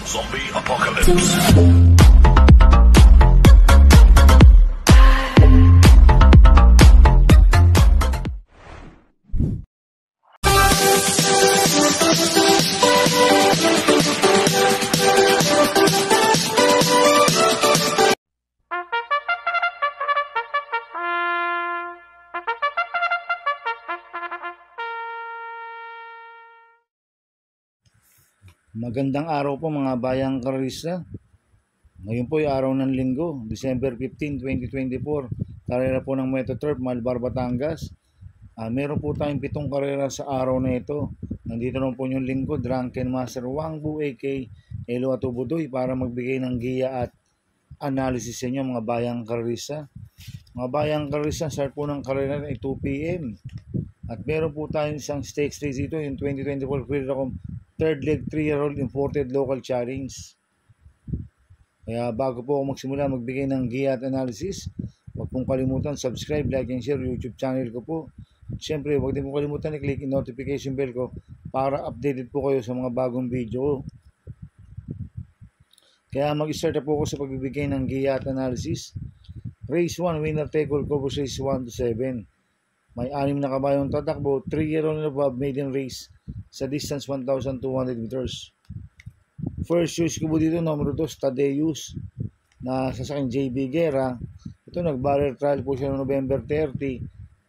Zombie Apocalypse. Magandang araw po mga bayang karista. Ngayon po ay araw ng linggo, December 15, 2024. Karera po ng Metoturf, Malbar, Batangas. Meron po tayong 7 karera sa araw na ito. Nandito naman po yung linggo, Drunken Master Wangbu a.k. Elo Atubudoy para magbigay ng giya at analysis sa inyo mga bayang karista. Mga bayang karista, start po ng karera ay 2 p.m. At meron po tayong isang stakes race dito, yung 2024 Freedom third leg 3-year-old imported local challenge. Kaya bago po ako magsimula magbigay ng giya at analysis, huwag pong kalimutan subscribe, like and share YouTube channel ko po. Siyempre huwag din po kalimutan i-click yung notification bell ko para updated po kayo sa mga bagong video. Kaya mag-start na po ako sa pagbibigay ng giya at analysis. Race 1, winner take all, cover race 1 to 7. May 6 na kabayong tatakbo, 3-year-old and above maiden race sa distance 1,200 meters. First choice ko po dito, numero 2, Tadeus, na sasakyan JB Guerra. Ito, nag-barrier trial po siya noong November 30.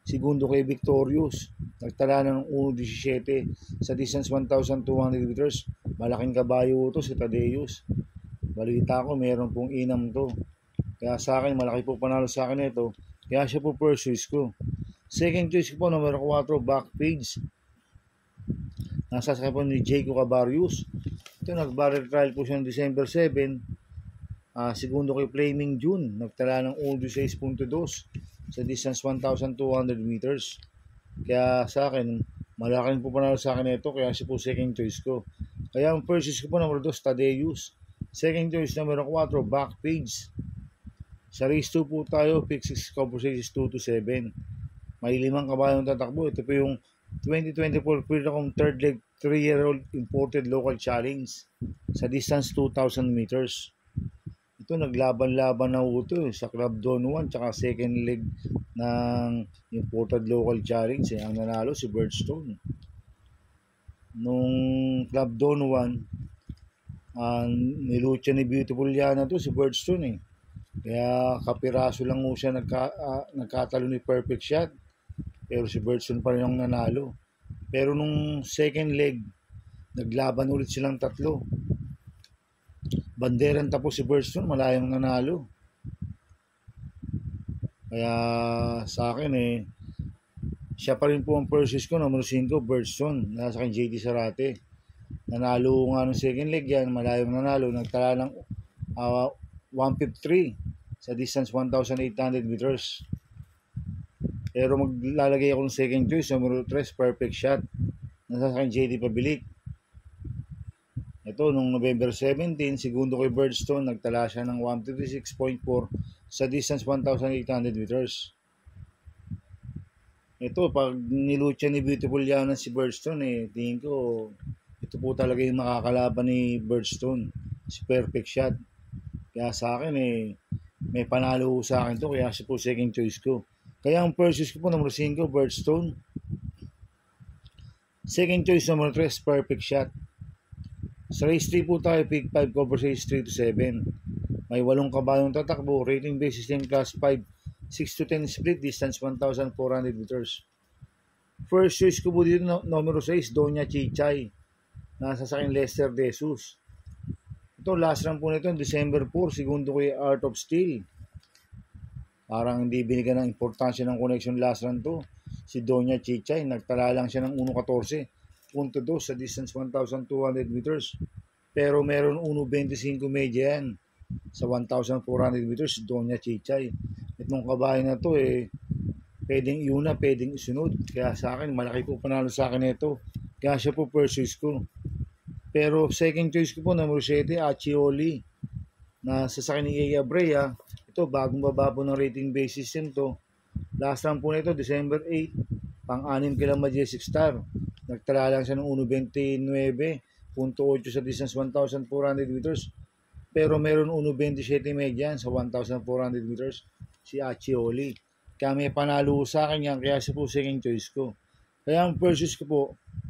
Segundo kay Victorious. Nagtala ng 1.17 sa distance 1,200 meters. Malaking kabayo ito si Tadeus. Balita ko, meron pong inam to. Kaya sa akin, malaki po panalo sa akin ito. Kaya siya po first choice ko. Second choice ko po, numero 4, Backpage. Nasasakay po ni Jaco Cabarius. Ito, nag-barrel trial po siya noong December 7. Segundo kay Flaming June. Nagtala ng 1.6.2 sa distance 1,200 meters. Kaya sa akin, malaking po panalo sa akin ito. Kaya siya po second choice ko. Kaya ang first choice ko po, numero 2, Tadeus. Second choice, numero 4, Backpage. Sa race 2 po tayo, pick 6 cover 6 2 to 7. May 5 kabayong tatakbo. Ito po yung 2024 Freedom third leg 3-year-old imported local challenge sa distance 2,000 meters. Ito naglaban-laban na ito sa Club Don 1 tsaka second leg ng imported local challenge. Ang nanalo si Birdstone. Nung Club Don 1, nilucha ni Beautiful Yana to si Birdstone . Kaya kapiraso lang mo siya nagkatalo ni Perfect Shot. Pero si Birdstone pa rin ang nanalo. Pero nung second leg, naglaban ulit silang tatlo. Banderan tapos si Birdstone, malayang nanalo. Kaya sa akin siya pa rin po ang first choice ko, numero 5, Birdstone. Nasa akin JD Sarate. Nanalo nga nung second leg yan, malayang nanalo. Nagtala ng 153 sa distance 1,800 meters. Pero maglalagay ako ng second choice, numero 3, Perfect Shot. Nasa akin JD Pabilik. Ito, nung November 17, segundo kay Birdstone, nagtala siya ng 156.4 sa distance 1,800 meters. Ito, pag nilucha ni Beautiful Yana si Birdstone, tingin ko, ito po talaga yung makakalaban ni Birdstone, si Perfect Shot. Kaya sa akin, may panalo sa akin to, kaya siya po second choice ko. Kaya ang first choice ko po, numero 5, Birdstone. Second choice, numero 3, Perfect Shot. Sa race 3 po tayo, pick 5, cover race 3 to 7. May 8 kabayong tatakbo, rating basis din class 5, 6 to 10 split, distance 1,400 meters. First choice ko po dito, numero 6, Doña Chichay. Nasa sa akin Lester De Jesus. Ito, last run po nito, December 4, segundo kay Art of Steel. Parang hindi binigyan ng importansya ng connection last run to. Si Doña Chichay, nagtala lang siya ng 1.14.2 sa distance 1,200 meters. Pero meron 1.25 medya yan sa 1,400 meters, si Doña Chichay. Itong kabahay na to, pwedeng iuna, pwedeng isunod. Kaya sa akin, malaki po panalo sa akin ito. Kaya siya po first choice ko. Pero second choice ko po, numero 7, Achioli. Na sasakyan ni Ea Brea. Ito, bagong baba po ng rating base system to. Last run po nito, December 8, pang-6 kila Majestic Star. Nagtala lang siya ng 1.29 0.8 sa distance 1,400 meters. Pero meron 1.27 median sa 1,400 meters si Accioli. Kaya may panalo sa akin yan, kaya siya po second choice ko. Kaya ang first choice ko po,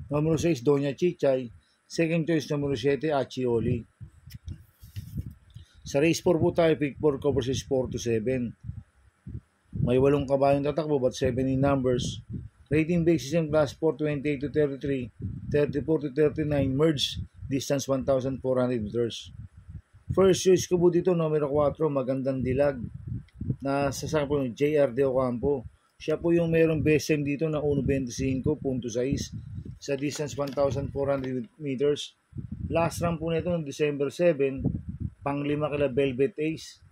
numero 6, Doña Chichay. Second choice, numero 7, Accioli. Sa race 4 po tayo, pick 4 ko versus 4 to 7. May 8 kabayong tatakbo but 7 in numbers. Rating basis yung class 4, 28 to 33, 34 to 39, merge, distance 1,400 meters. First choice ko po dito, numero 4, Magandang Dilag. Nasasama po yung JR De Ocampo. Siya po yung mayroong best time dito na 1.25.6 sa distance 1,400 meters. Last run po nito noong December 7, pang-5 kila Velvet Ace.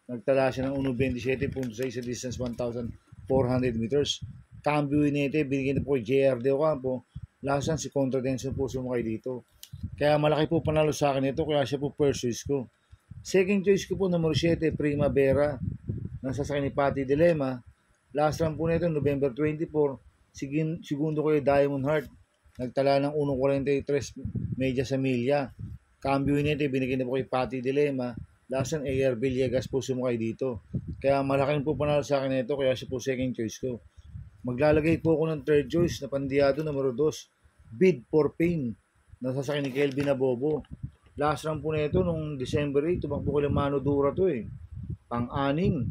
Nagtala siya ng 1.27.6 sa distance 1,400 meters. Cambio Inete, binigyan na po kay JR De Ocampo. Last run si Contradenso po sumakay dito. Kaya malaki po panalo sa akin ito, kaya siya po first choice ko. Second choice ko po, numero 7, Primavera. Nasasakay ni Patty Dilema. Last run po nito, November 24. Segundo ko yung Diamond Heart. Nagtala ng 1.43 medya sa milya. Cambio Inete, binigyan na po kay Patty Dilema. Last run, AR Villegas po sumakay dito. Kaya malaking po panalo sa akin ito, kaya siya po second choice ko. Maglalagay po ako ng third choice na Pandiado, numero 2, Bid for Pain. Nasasakay ni Kelvin Abobo. Last run po na ito nung December 8, tumakbo ko lang Mano Dura to eh. Pang-anim.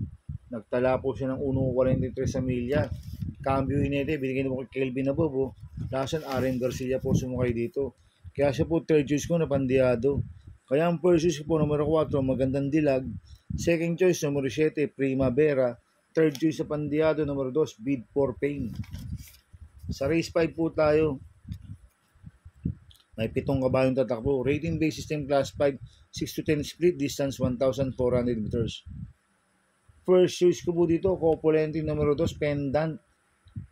Nagtala po siya ng 1.43 sa milya. Cambio Inete, binigyan po kay Kelvin Abobo. Last run, Aren Garcia po sumakay dito. Kaya siya po third choice ko na Pandiado. Kaya ang first choice ko po, numero 4, Magandang Dilag. Second choice, numero 7, Primavera. Third choice sa Pandiado, numero 2, Bid for Pain. Sa race 5 po tayo. May 7 kabayong tatakbo. Rating base system class 5, 6 to 10 split, distance 1,400 meters. First choice ko po dito, Copolente numero 2, Pendant.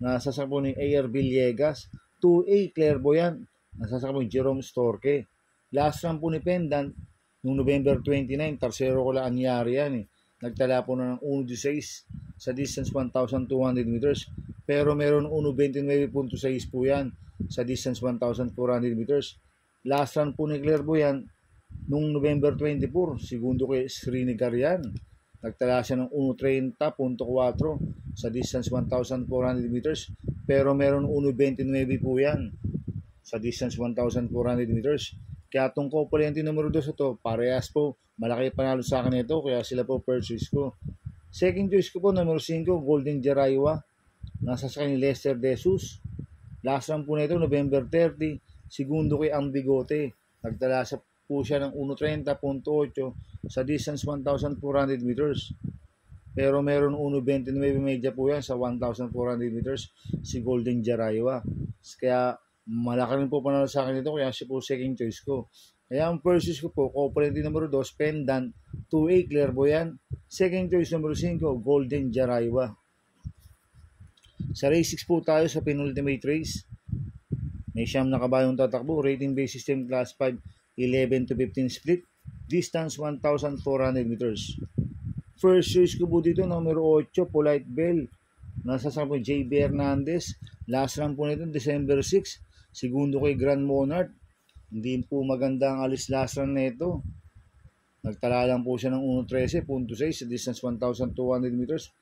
Nasasakbo ni AR Villegas. 2A, Clairvoyant. Nasasakbo ni Jerome Storke. Last run po ni Pendant, noong November 29, tarsero ko lang anyari yan eh. Nagtala po na ng 1.16 sa distance 1,200 meters. Pero meron 1.29.6 po yan sa distance 1,400 meters. Last run po ni Clairvoyant noong November 24, segundo kay Srinigar yan. Nagtala siya ng 1.30.4 sa distance 1,400 meters. Pero meron 1.29 po yan sa distance 1,400 meters. Kaya itong Copolente numero 2 ito, parehas po. Malaki panalo sa akin ito, kaya sila po first choice ko. Second choice ko po, numero 5, Golden Jaraywa. Nasasakay ni Lester De Jesus. Last run po na ito, November 30, segundo kay Ambigote. Nagtala po siya ng 1.30.8 sa distance 1,400 meters. Pero meron 1.29 medya po yan sa 1,400 meters si Golden Jaraywa. Kaya malaki rin po panalo sa akin ito, kaya siya po second choice ko. Kaya ang first choice ko po, Copolente numero 2, Pendant. 2A, Clairvoyant. Second choice numero 5, Golden Jaraywa. Sa race 6 po tayo sa penultimate race. May 9 na kabayong tatakbo. Rating base system class 5, 11 to 15 split. Distance 1,400 meters. First choice ko po dito, numero 8, Polite Bell. Nasasama po JB Hernandez. Last run po nito, December 6. Segundo kay Grand Monarch. Hindi po maganda ang alis last run nito. Nagtala lang po siya ng 1.13.6 sa distance 1,200 meters.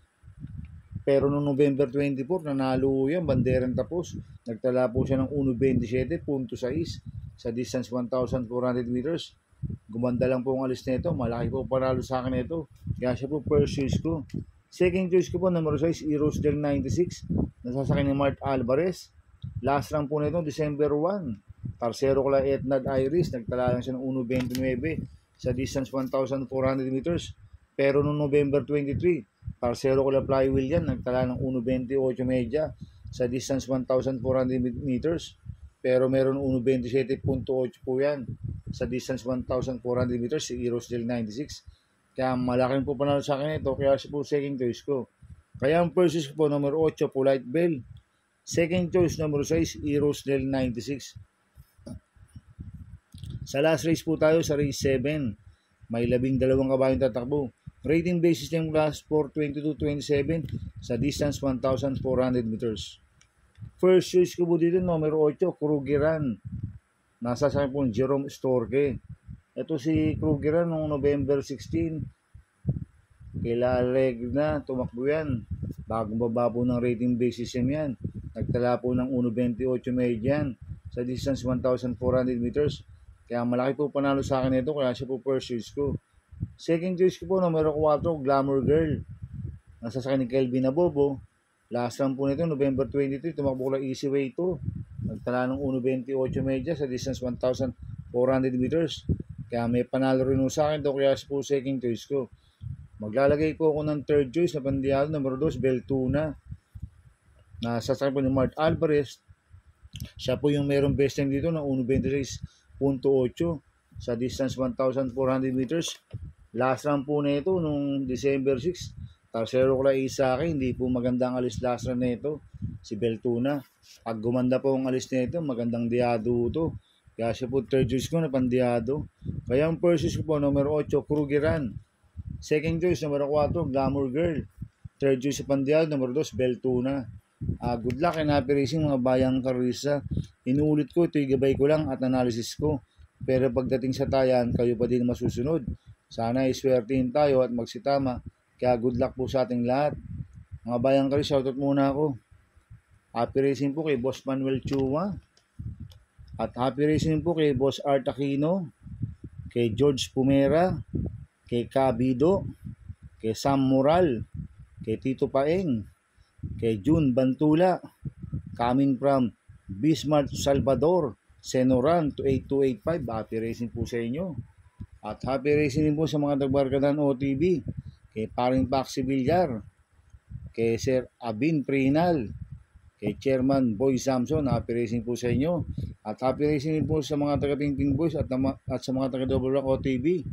Pero noong November 24, nanalo yan, banderang tapos. Nagtala po siya ng 1.27.6 sa distance 1,400 meters. Gumanda lang po ang alis nito. Malaki po panalo sa akin ito. Kaya siya po first choice ko. Second choice ko po, numero 6, Eros del 96. Nasasakay ni Mark Alvarez. Last run po nito, December 1. Tarsero ko lang Etnad Iris. Nagtala lang siya ng 1.29 sa distance 1,400 meters. Pero noong November 23, tarsero ko lang Flywheel yan. Nagtala ng 1.28 medya sa distance 1,400 meters. Pero meron 1.27.8 po yan sa distance 1,400 meters si Eros del 96. Kaya malaking po panalo sa akin ito, kaya siya po second choice ko. Kaya ang first choice ko po, numero 8, Polite Bell. Second choice, numero 6, Eros del 96. Sa last race po tayo, sa race 7. May 12 kabayong tatakbo. Rating base system class 4.22.27 sa distance 1,400 meters. First choice ko po dito, numero 8, Krugeran. Nasa sa akin po Jerome Storke. Ito si Kruger noong November 16. Kilaleg na, tumakbo yan. Bagong baba po ng rating basis yan. Nagtala po ng 1.28 median sa distance 1,400 meters. Kaya malaki po panalo sa akin ito, kaya siya po first choice ko. Second choice ko po, numero 4, Glamour Girl. Nasa sa akin ni Kelvin Abobo. Last round po nito, November 23, tumakbo ko lang easy way to. Nagtala ng 1.28 media sa distance 1,400 meters. Kaya may panalo rin sa akin ito, kaya siya po second choice ko. Maglalagay po ako ng third choice na pandiyado, numero 2, Beltuna. Nasa sa akin po ni Mark Alvarez. Siya po yung merong best time dito ng 1.26.8 sa distance 1,400 meters. Last round po na ito nung December 6. Tarsero ko lang sa akin, hindi po magandang alis last round na ito, si Beltuna. Pag gumanda po ang alis na ito, magandang diado ito. Kaya siya po third choice ko na pandiyado. Kaya ang first choice ko po, numero 8, Krugeran. Second choice, numero 4, Glamour Girl. Third choice sa pandiyado, numero 2, Beltuna. Good luck and happy racing mga bayang karisa. Inuulit ko, ito'y gabay ko lang at analysis ko. Pero pagdating sa tayan, kayo pa din masusunod. Sana iswertein tayo at magsitama. Kaya good luck po sa ating lahat. Mga bayang karisa, shoutout muna ako. Happy racing po kay Boss Manuel Chua. At happy racing po kay Boss Art Aquino, kay George Pumera, kay Cabido, kay Sam Moral, kay Tito Paeng, kay June Bantula, coming from Bismarck, Salvador, Senoran to 8285. Happy racing po sa inyo. At happy racing din po sa mga tagbarkadan OTV, kay Paring Paxi Villar, kay Sir Abin Prinal, kay Chairman Boy Samson. Happy racing po sa inyo. At happy racing din po sa mga taga-Tingting Boys at sa mga taga-Double Rock OTV.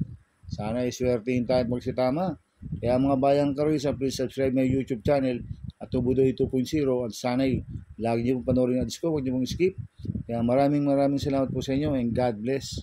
Sana iswertein tayo at magsitama. Kaya mga bayang karisa, please subscribe my YouTube channel at Tubudoy 2.0 at sana'y lagi niyo pong panoorin ang ads ko, huwag niyo pong skip. Kaya maraming salamat po sa inyo and God bless.